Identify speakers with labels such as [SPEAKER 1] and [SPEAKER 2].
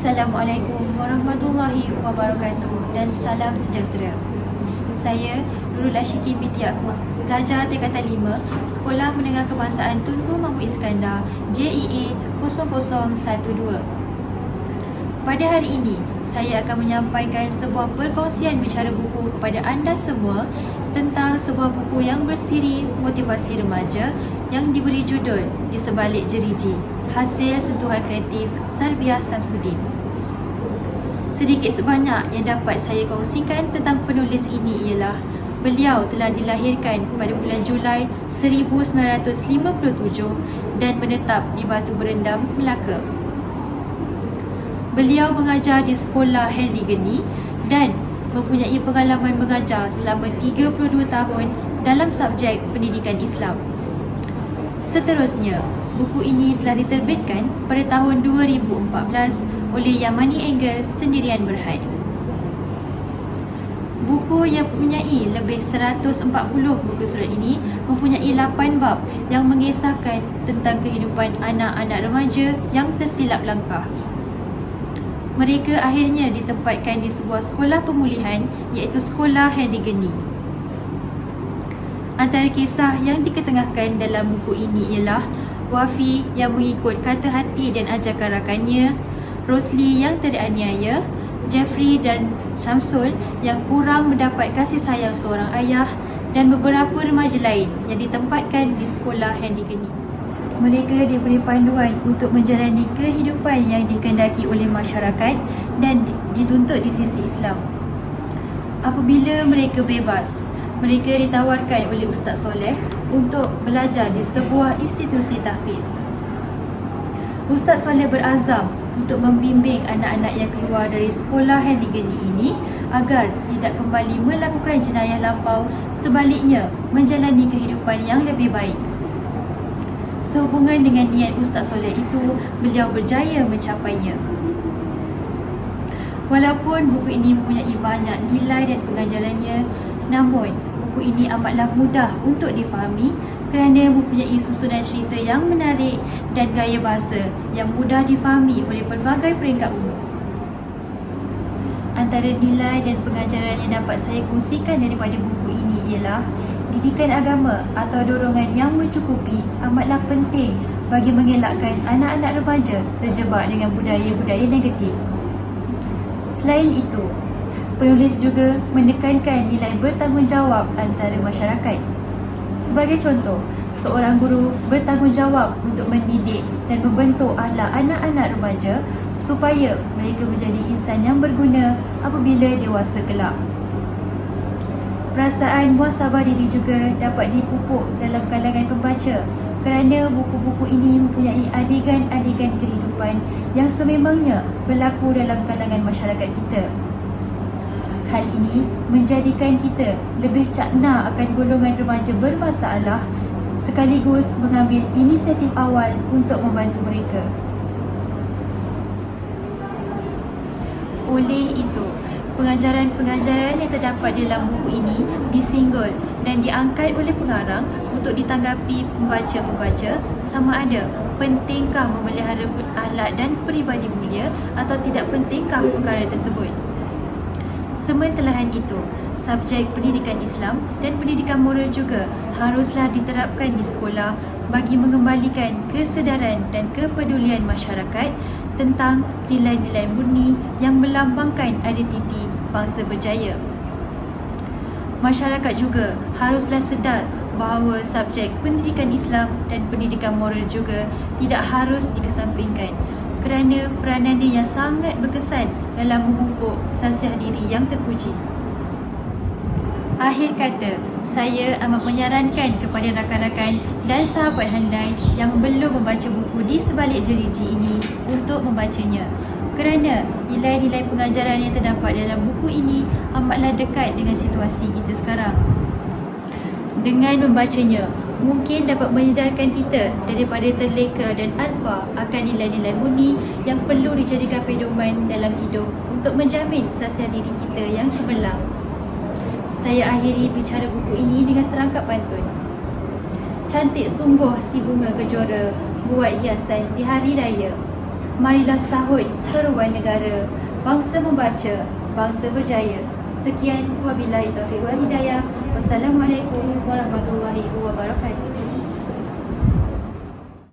[SPEAKER 1] Assalamualaikum warahmatullahi wabarakatuh dan salam sejahtera. Saya Nurul Asyiki binti Yaakob, pelajar tingkatan 5, Sekolah Menengah Kebangsaan Tunku Mahmud Iskandar, JEA 0012. Pada hari ini, saya akan menyampaikan sebuah perkongsian bicara buku kepada anda semua tentang sebuah buku yang bersiri motivasi remaja yang diberi judul Di Sebalik Jeriji, hasil sentuhan kreatif Sarbiah Samsudin. Sedikit sebanyak yang dapat saya kongsikan tentang penulis ini ialah beliau telah dilahirkan pada bulan Julai 1957 dan menetap di Batu Berendam, Melaka. Beliau mengajar di Sekolah Henry Geni dan mempunyai pengalaman mengajar selama 32 tahun dalam subjek pendidikan Islam. Seterusnya, buku ini telah diterbitkan pada tahun 2014 oleh Yamani Engel Sendirian Berhad. Buku yang mempunyai lebih 140 muka surat ini mempunyai 8 bab yang mengisahkan tentang kehidupan anak-anak remaja yang tersilap langkah. Mereka akhirnya ditempatkan di sebuah sekolah pemulihan iaitu Sekolah Henry Geni. Antara kisah yang diketengahkan dalam buku ini ialah Wafi yang mengikut kata hati dan ajakan rakannya, Rosli yang teraniaya, Jeffrey dan Samsul yang kurang mendapat kasih sayang seorang ayah, dan beberapa remaja lain yang ditempatkan di Sekolah Henry Geni. Mereka diberi panduan untuk menjalani kehidupan yang dikehendaki oleh masyarakat dan dituntut di sisi Islam. Apabila mereka bebas, mereka ditawarkan oleh Ustaz Soleh untuk belajar di sebuah institusi tahfiz. Ustaz Soleh berazam untuk membimbing anak-anak yang keluar dari Sekolah Henry Geni ini agar tidak kembali melakukan jenayah lampau, sebaliknya menjalani kehidupan yang lebih baik. Sehubungan dengan niat Ustaz Soleh itu, beliau berjaya mencapainya. Walaupun buku ini mempunyai banyak nilai dan pengajarannya, namun buku ini amatlah mudah untuk difahami kerana mempunyai susunan cerita yang menarik dan gaya bahasa yang mudah difahami oleh pelbagai peringkat umur. Antara nilai dan pengajaran yang dapat saya kongsikan daripada buku ini ialah didikan agama atau dorongan yang mencukupi amatlah penting bagi mengelakkan anak-anak remaja terjebak dengan budaya-budaya negatif. Selain itu, penulis juga menekankan nilai bertanggungjawab antara masyarakat. Sebagai contoh, seorang guru bertanggungjawab untuk mendidik dan membentuk akhlak anak-anak remaja supaya mereka menjadi insan yang berguna apabila dewasa kelak. Perasaan muhasabah diri juga dapat dipupuk dalam kalangan pembaca kerana buku-buku ini mempunyai adegan-adegan kehidupan yang sememangnya berlaku dalam kalangan masyarakat kita. Hal ini menjadikan kita lebih cakna akan golongan remaja bermasalah sekaligus mengambil inisiatif awal untuk membantu mereka. Oleh itu, pengajaran-pengajaran yang terdapat dalam buku ini disinggol dan diangkat oleh pengarang untuk ditanggapi pembaca-pembaca sama ada pentingkah memelihara akhlak dan peribadi mulia atau tidak pentingkah perkara tersebut. Sementelahan itu, subjek pendidikan Islam dan pendidikan moral juga haruslah diterapkan di sekolah bagi mengembalikan kesedaran dan kepedulian masyarakat tentang nilai-nilai murni yang melambangkan identiti bangsa berjaya. Masyarakat juga haruslah sedar bahawa subjek pendidikan Islam dan pendidikan moral juga tidak harus dikesampingkan kerana peranannya yang sangat berkesan dalam memupuk sasiah diri yang terpuji. Akhir kata, saya amat menyarankan kepada rakan-rakan dan sahabat handai yang belum membaca buku Di Sebalik Jeriji ini untuk membacanya kerana nilai-nilai pengajaran yang terdapat dalam buku ini amatlah dekat dengan situasi kita sekarang. Dengan membacanya, mungkin dapat menyedarkan kita daripada terleka dan alpa akan nilai-nilai murni yang perlu dijadikan pedoman dalam hidup untuk menjamin sasiah diri kita yang cemerlang. Saya akhiri bicara buku ini dengan serangkap pantun. Cantik sungguh si bunga kejora buat hiasan di hari raya. Marilah sahut seruan negara. Bangsa membaca, bangsa berjaya. Sekian, wabillahi taufiq wal hidayah. Wassalamualaikum warahmatullahi wabarakatuh.